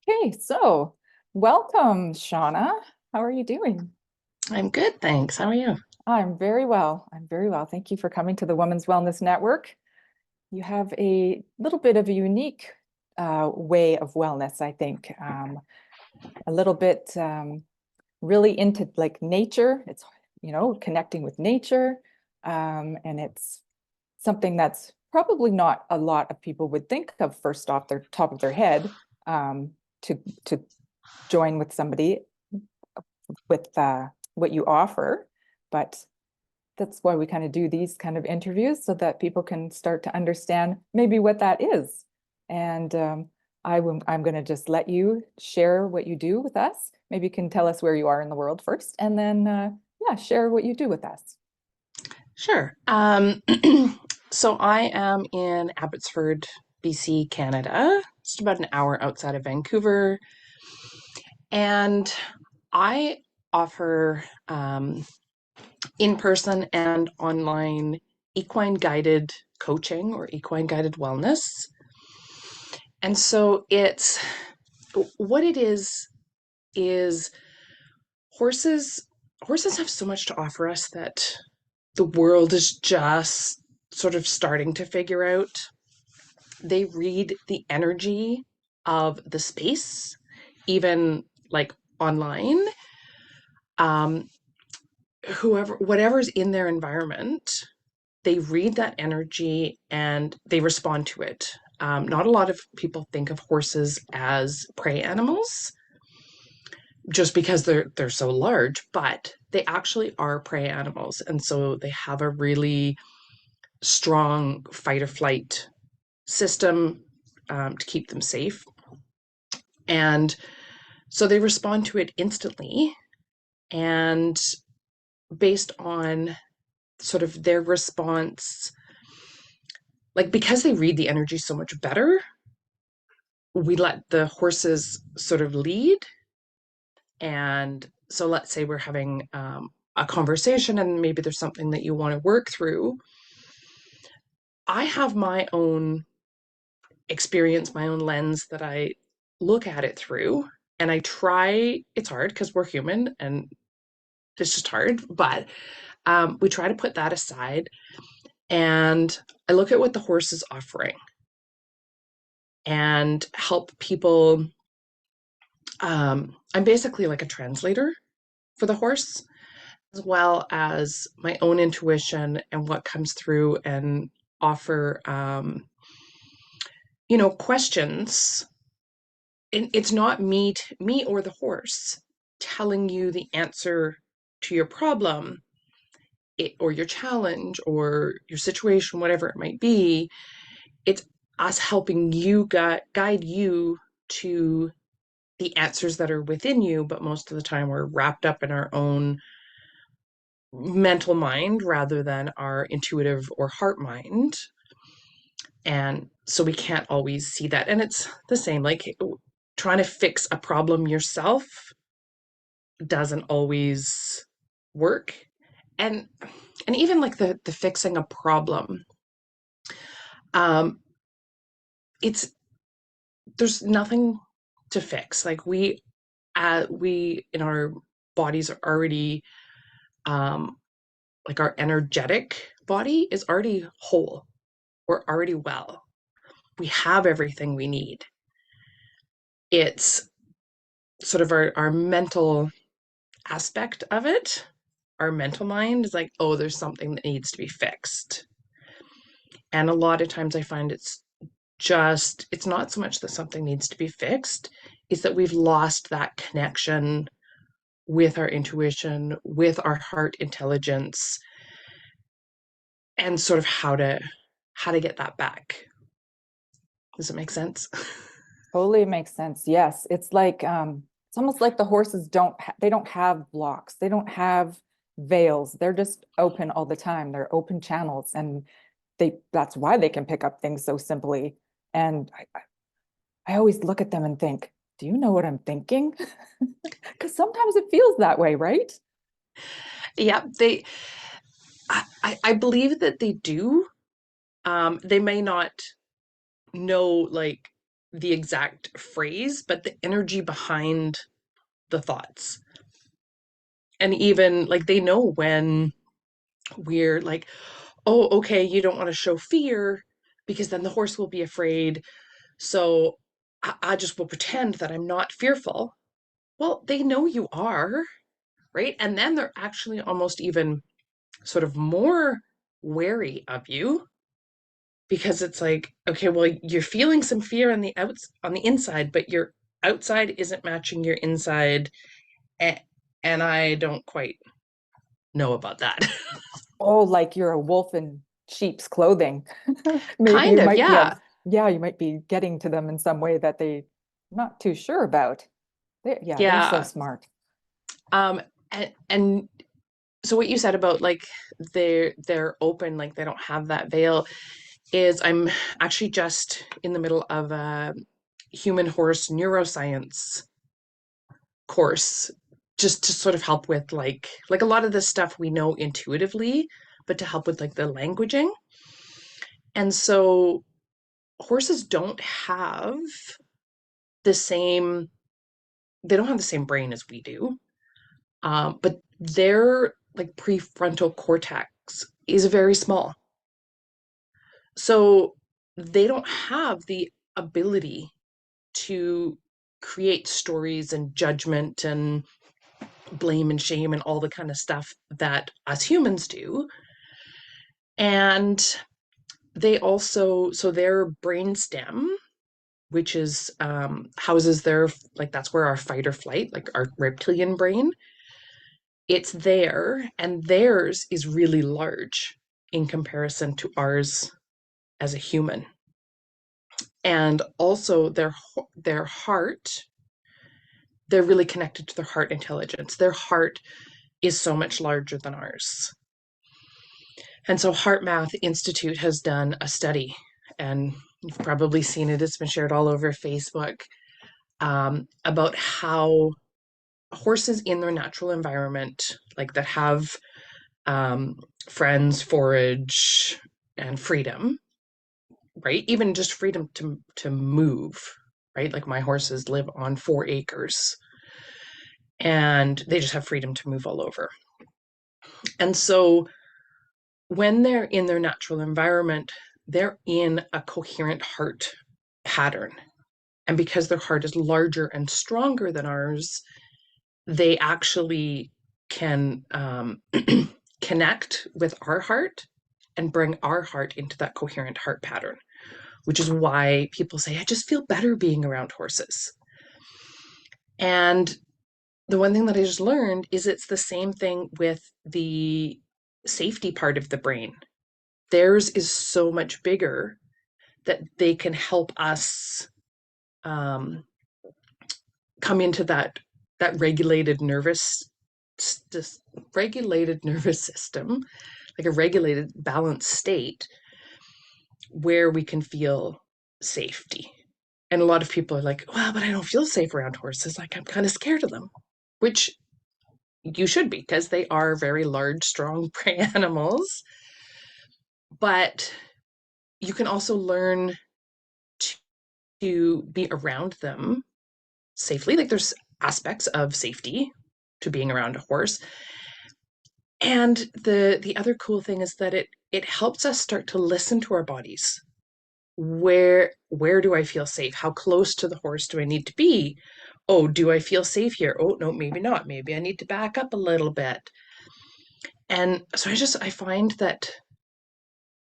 Okay, so welcome, Shawna. How are you doing? I'm good, thanks. How are you? I'm very well. I'm very well. Thank you for coming to the Women's Wellness Network. You have a little bit of a unique way of wellness, I think. A little bit really into like nature. It's, connecting with nature. And it's something that's probably not a lot of people would think of first off their top of their head to join with somebody with what you offer. But that's why we kind of do these kind of interviews so that people can start to understand maybe what that is. And I'm going to just let you share what you do with us. Maybe you can tell us where you are in the world first, and then yeah, share what you do with us. Sure. So I am in Abbotsford, BC, Canada, just about an hour outside of Vancouver, and I offer in-person and online equine guided coaching or equine guided wellness. And so it's what it is horses horses have so much to offer us that the world is just sort of starting to figure out. They read the energy of the space, even like online. Um, whatever's in their environment, they read that energy and they respond to it. Not a lot of people think of horses as prey animals just because they're so large, but they actually are prey animals, and so they have a really strong fight or flight system to keep them safe. And so they respond to it instantly. And based on sort of their response, like because they read the energy so much better, we let the horses sort of lead. And so let's say we're having a conversation and maybe there's something that you want to work through. I have my own experience, my own lens that I look at it through. And I try, it's hard because we're human and it's just hard, but we try to put that aside and I look at what the horse is offering and help people. I'm basically like a translator for the horse, as well as my own intuition and what comes through and offer, questions. And it's not me or the horse telling you the answer to your problem or your challenge or your situation, whatever it might be. It's us helping you guide you to the answers that are within you, but most of the time we're wrapped up in our own mental mind rather than our intuitive or heart mind. And so we can't always see that. And it's the same, like trying to fix a problem yourself doesn't always work. And and even like the fixing a problem, um, it's there's nothing to fix. Like we in our bodies are already um like our energetic body is already whole. We're already well. We have everything we need. It's sort of our mental aspect of it. Our mental mind is like, oh, there's something that needs to be fixed. And a lot of times I find it's not so much that something needs to be fixed, it's that we've lost that connection with our intuition, with our heart intelligence, and sort of how to get that back. Does it make sense? Totally makes sense. Yes, it's almost like the horses they don't have blocks. They don't have veils. They're just open all the time. They're open channels, and that's why they can pick up things so simply. And I always look at them and think, do you know what I'm thinking? Because sometimes it feels that way, right? Yeah, I believe that they do. They may not know like the exact phrase, but the energy behind the thoughts. And even like they know when we're like, oh, okay, you don't want to show fear because then the horse will be afraid. So I just will pretend that I'm not fearful. Well, they know you are, right? And then they're actually almost even sort of more wary of you because it's like, okay, well, you're feeling some fear on the inside, but your outside isn't matching your inside, and, and I don't quite know about that. Oh, like you're a wolf in sheep's clothing. Maybe Kind you of, might be yeah. yeah, you might be getting to them in some way that they not too sure about. Yeah, they're so Yeah. smart. Um and so what you said about like they're open, like they don't have that veil, is I'm actually just in the middle of a human horse neuroscience course, just to sort of help with like a lot of this stuff we know intuitively, but to help with like the languaging. And so horses don't have the same they don't have the same brain as we do. But their like prefrontal cortex is very small. So they don't have the ability to create stories and judgment and blame and shame and all the kind of stuff that us humans do. And they also, so their brainstem, which is houses their, like that's where our fight or flight, like our reptilian brain, it's there, and theirs is really large in comparison to ours as a human. And also their heart, they're really connected to their heart intelligence. Their heart is so much larger than ours. And so Heart Math Institute has done a study, and you've probably seen it, it's been shared all over Facebook, about how horses in their natural environment, like that have friends, forage, and freedom, right? Even just freedom to move, right? Like my horses live on 4 acres and they just have freedom to move all over. And so when they're in their natural environment, they're in a coherent heart pattern. And because their heart is larger and stronger than ours, they actually can connect with our heart and bring our heart into that coherent heart pattern, which is why people say, I just feel better being around horses. And the one thing that I just learned is it's the same thing with the safety part of the brain. Theirs is so much bigger that they can help us um, come into that regulated nervous system, like a regulated balanced state where we can feel safety. And a lot of people are like, well, but I don't feel safe around horses. Like I'm kind of scared of them, which you should be because they are very large, strong prey animals. But you can also learn to be around them safely. Like there's aspects of safety to being around a horse. And the other cool thing is that it helps us start to listen to our bodies. Where do I feel safe? How close to the horse do I need to be? Oh, do I feel safe here? Oh, no, maybe not. Maybe I need to back up a little bit. And so I find that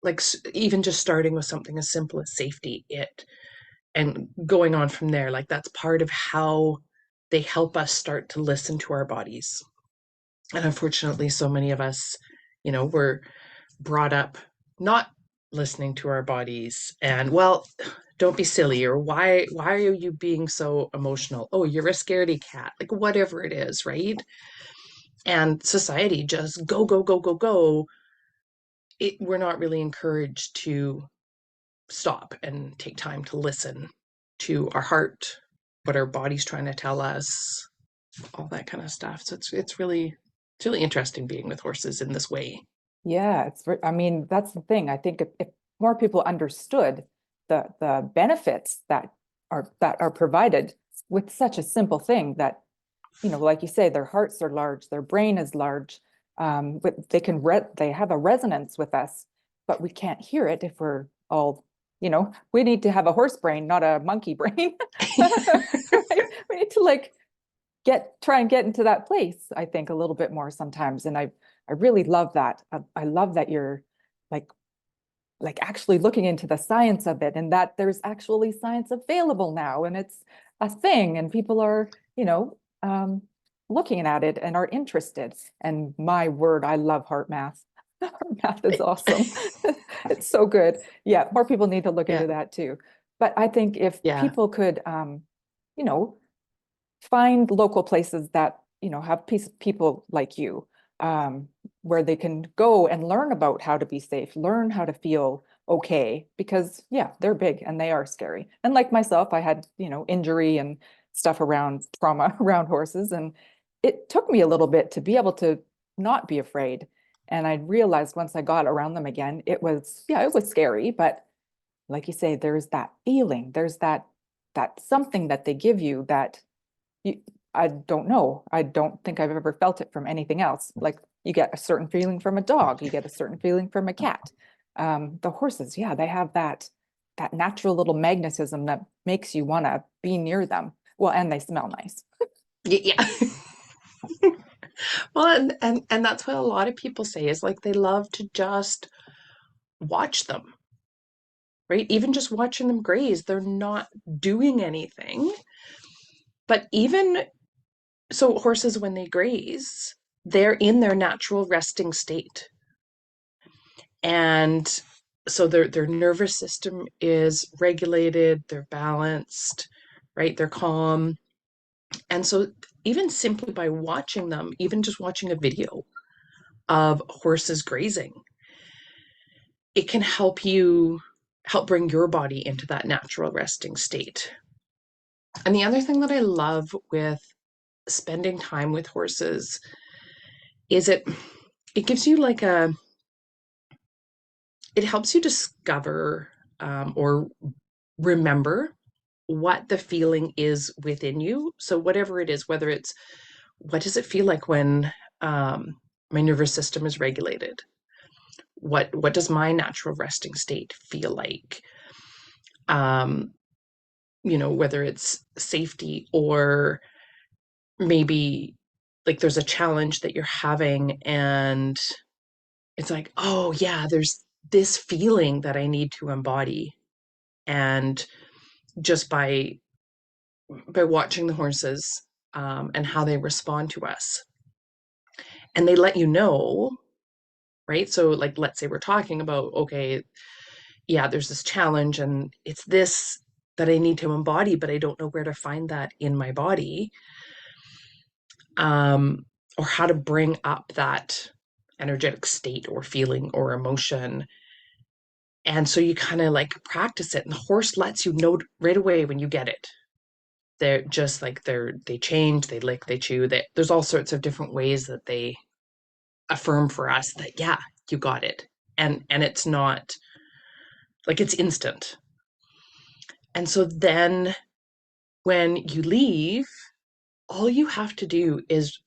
like even just starting with something as simple as safety, it and going on from there, like that's part of how they help us start to listen to our bodies. And unfortunately, so many of us, were brought up not listening to our bodies, and well, don't be silly, or why are you being so emotional? Oh, you're a scaredy cat, like whatever it is, right? And society just go go go go go. We're not really encouraged to stop and take time to listen to our heart, what our body's trying to tell us, all that kind of stuff. So it's really interesting being with horses in this way. Yeah, I mean, that's the thing. I think if more people understood the benefits that are provided with such a simple thing that, like you say, their hearts are large, their brain is large, but they have a resonance with us, but we can't hear it if we're all, we need to have a horse brain, not a monkey brain. Right? We need to like try and get into that place, I think, a little bit more sometimes. And I really love that. I love that you're like actually looking into the science of it, and that there's actually science available now, and it's a thing, and people are, looking at it and are interested. And my word, I love heart math. Heart math is awesome. It's so good. Yeah, more people need to look Yeah. into that too. But I think if Yeah. people could, you know, find local places that, have people like you, where they can go and learn about how to be safe, learn how to feel okay, because yeah, they're big and they are scary. And like myself, I had, injury and stuff around trauma around horses. And it took me a little bit to be able to not be afraid. And I realized once I got around them again, it was scary, but like you say, there's that feeling, there's that something that they give you that you, I don't know. I don't think I've ever felt it from anything else. Like you get a certain feeling from a dog, you get a certain feeling from a cat. The horses, yeah, they have that natural little magnetism that makes you want to be near them. Well, and they smell nice. Yeah. Well, and that's what a lot of people say is like they love to just watch them, right? Even just watching them graze, they're not doing anything. But even so, horses, when they graze, they're in their natural resting state. And so their nervous system is regulated, they're balanced, right? They're calm. And so even simply by watching them, even just watching a video of horses grazing, it can help bring your body into that natural resting state. And the other thing that I love with spending time with horses is it gives you like it helps you discover or remember what the feeling is within you. So whatever it is, whether it's what does it feel like when my nervous system is regulated? What does my natural resting state feel like? Um, whether it's safety or maybe like there's a challenge that you're having and it's like, oh yeah, there's this feeling that I need to embody. And just by watching the horses and how they respond to us. And they let you know, right? So, like, let's say we're talking about, okay, yeah, there's this challenge and it's this that I need to embody, but I don't know where to find that in my body, or how to bring up that energetic state or feeling or emotion. And so you kind of like practice it, and the horse lets you know right away when you get it. They're just like they change, they lick, they chew. There's all sorts of different ways that they affirm for us that yeah, you got it. And it's not like it's instant. And so then when you leave, all you have to do is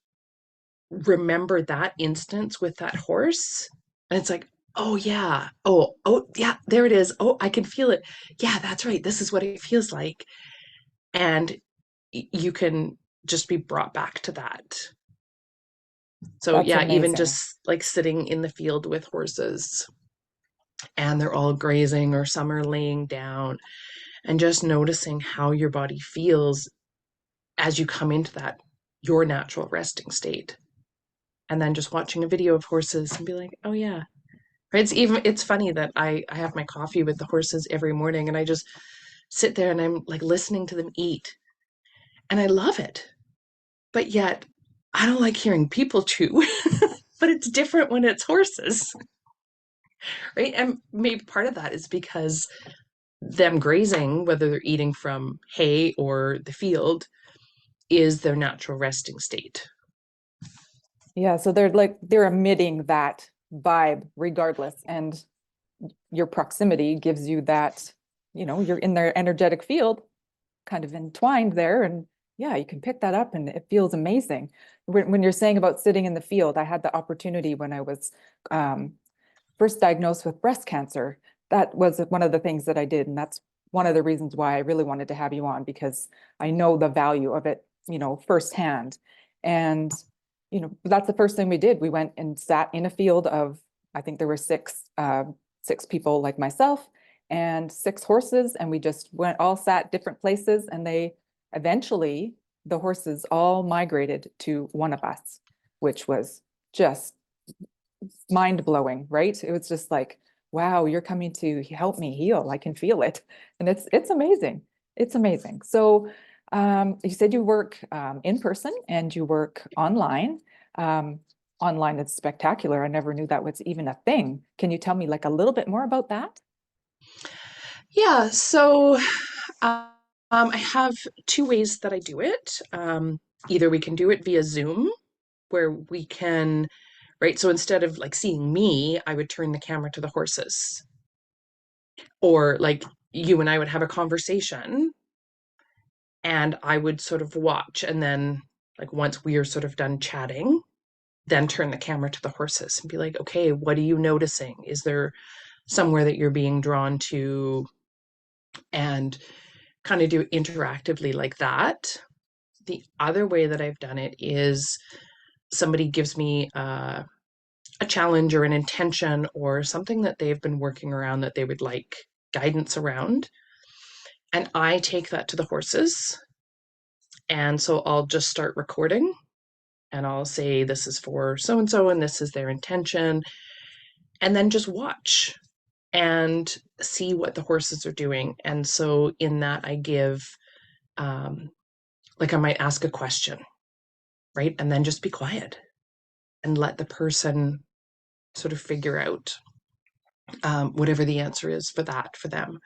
remember that instance with that horse. And it's like, oh yeah, oh yeah, there it is. Oh, I can feel it. Yeah, that's right. This is what it feels like. And you can just be brought back to that. So That's yeah, even amazing. just like sitting in the field with horses and they're all grazing or some are laying down and just noticing how your body feels as you come into that your natural resting state. And then just watching a video of horses and be like, oh yeah. Right. It's funny that I have my coffee with the horses every morning and I just sit there and I'm like listening to them eat. And I love it. But yet I don't like hearing people chew. But it's different when it's horses. Right. And maybe part of that is because them grazing, whether they're eating from hay or the field, is their natural resting state. Yeah, so they're emitting that vibe regardless. And your proximity gives you that, you're in their energetic field. kind of entwined there. And yeah, you can pick that up and it feels amazing. When you're saying about sitting in the field, I had the opportunity when I was um, first diagnosed with breast cancer. That was one of the things that I did. And that's one of the reasons why I really wanted to have you on, because I know the value of it, firsthand. And, that's the first thing we did. We went and sat in a field of, I think there were six people like myself and six horses. And we just went all sat different places, and eventually the horses all migrated to one of us, which was just mind blowing, right? It was just like, wow, you're coming to help me heal. I can feel it. And it's amazing. It's amazing. So you said you work in person and you work online. Um, Online is spectacular. I never knew that was even a thing. Can you tell me like a little bit more about that? Yeah, so I have two ways that I do it. Either we can do it via Zoom, where we can, right? So instead of like seeing me, I would turn the camera to the horses. Or like you and I would have a conversation and I would sort of watch. And then, like, once we are sort of done chatting, then turn the camera to the horses and be like, okay, what are you noticing? Is there somewhere that you're being drawn to? And kind of do interactively like that. The other way that I've done it is somebody gives me a challenge or an intention or something that they've been working around that they would like guidance around. And I take that to the horses. And so I'll just start recording and I'll say, this is for so and so, and this is their intention. And then just watch and see what the horses are doing. And so in that, I give, like, I might ask a question, right? And then just be quiet and let the person sort of figure out whatever the answer is for that for them.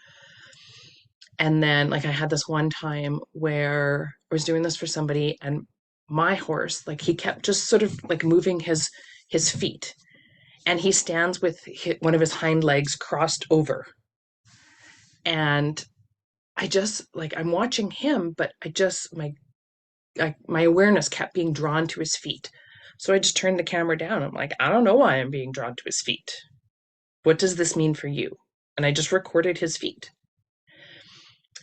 And then, like, I had this one time where I was doing this for somebody, and my horse, like, he kept just sort of like moving his feet, and he stands with one of his hind legs crossed over, and I just like I'm watching him, but my awareness kept being drawn to his feet. So I just turned the camera down. I'm like, I don't know why I'm being drawn to his feet. What does this mean for you? And I just recorded his feet.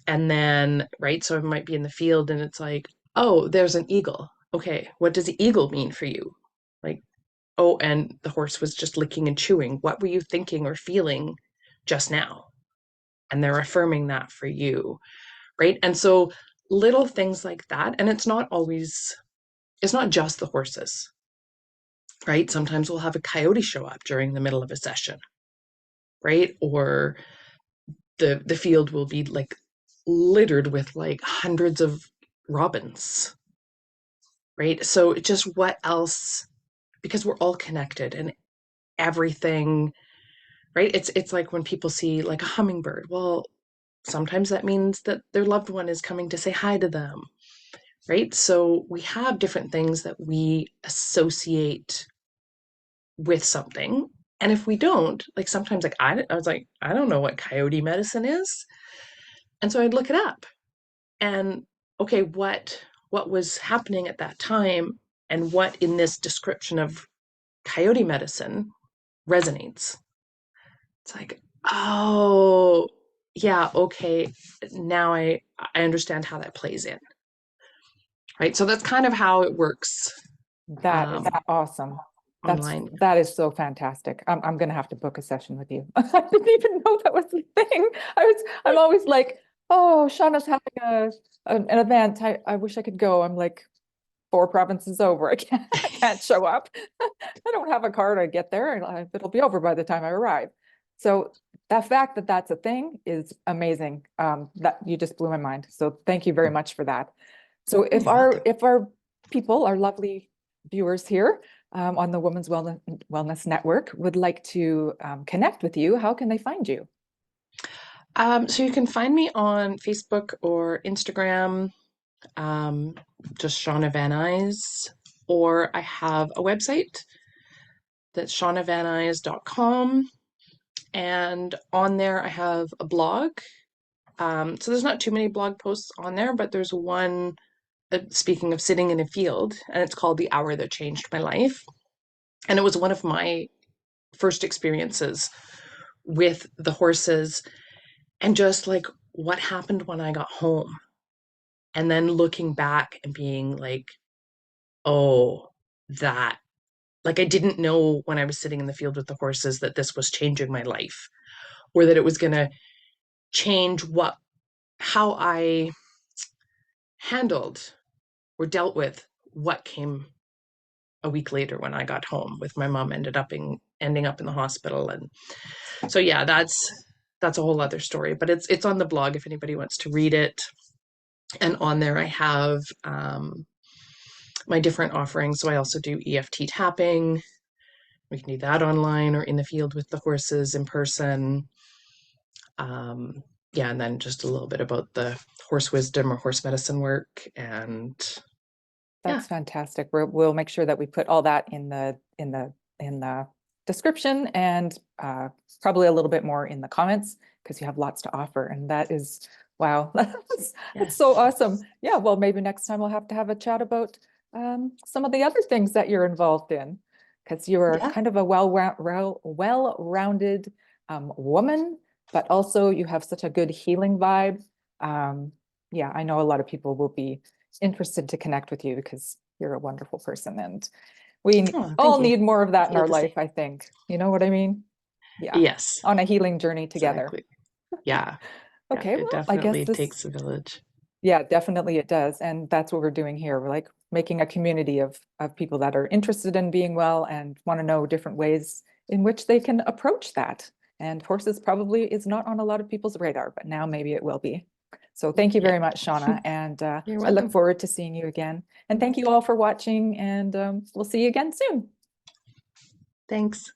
And then, right, so I might be in the field and it's like, oh, there's an eagle. Okay, what does the eagle mean for you? Like, oh, and the horse was just licking and chewing. What were you thinking or feeling just now? And they're affirming that for you, right? And so little things like that. And it's not just the horses, right? Sometimes we'll have a coyote show up during the middle of a session, right? Or the field will be like littered with like hundreds of robins, right? So just what else? Because we're all connected and everything, right? It's like when people see like a hummingbird. Well, sometimes that means that their loved one is coming to say hi to them, right? So we have different things that we associate with something. And if we don't, like sometimes like I was like, I don't know what coyote medicine is. And so I'd look it up and okay, what was happening at that time and what in this description of coyote medicine resonates. It's like, oh, yeah, okay. Now I understand how that plays in. Right. So that's kind of how it works That is awesome. online. That is so fantastic. I'm gonna have to book a session with you. I didn't even know that was the thing. I'm always like, oh, Shawna's having an event. I wish I could go. I'm like 4 provinces over. I can't show up. I don't have a car to get there, and it'll be over by the time I arrive. So that fact that that's a thing is amazing. That you just blew my mind. So thank you very much for that. So if our people, our lovely viewers here on the Women's Wellness Network would like to connect with you, how can they find you? So you can find me on Facebook or Instagram, um, just Shawna Van Nuys, or I have a website that's shawnavanize.com. And on there, I have a blog So there's not too many blog posts on there, but there's one, speaking of sitting in a field, and it's called The Hour That Changed My Life. And it was one of my first experiences with the horses, and just like what happened when I got home. And then looking back and being like, oh, that, like, I didn't know when I was sitting in the field with the horses that this was changing my life, or that it was going to change how I handled or dealt with what came a week later when I got home with my mom ending up in the hospital. And so yeah, that's a whole other story, but it's on the blog if anybody wants to read it. And on there I have my different offerings. So I also do EFT tapping. We can do that online or in the field with the horses in person. Yeah, and then just a little bit about the horse wisdom or horse medicine work. And yeah, That's fantastic. We'll make sure that we put all that in the description, and probably a little bit more in the comments, because you have lots to offer. And that is, wow, that's yeah, so awesome. Yeah, well, maybe next time we'll have to have a chat about some of the other things that you're involved in, because you're yeah. kind of a well-rounded woman, but also you have such a good healing vibe. Yeah, I know a lot of people will be interested to connect with you because you're a wonderful person, and we Oh, thank all you. need more of I that in feel our the same. life, I think. You know what I mean? Yeah. Yes, On a healing journey together. exactly. Yeah, yeah. Okay, It well, I guess definitely this, takes a village. yeah, definitely it does. And that's what we're doing here. We're like making a community of people that are interested in being well and want to know different ways in which they can approach that. And horses probably is not on a lot of people's radar, but now maybe it will be. So thank you Yeah, very much, Shawna. And you're I look welcome. forward to seeing you again. And thank you all for watching, and we'll see you again soon. Thanks.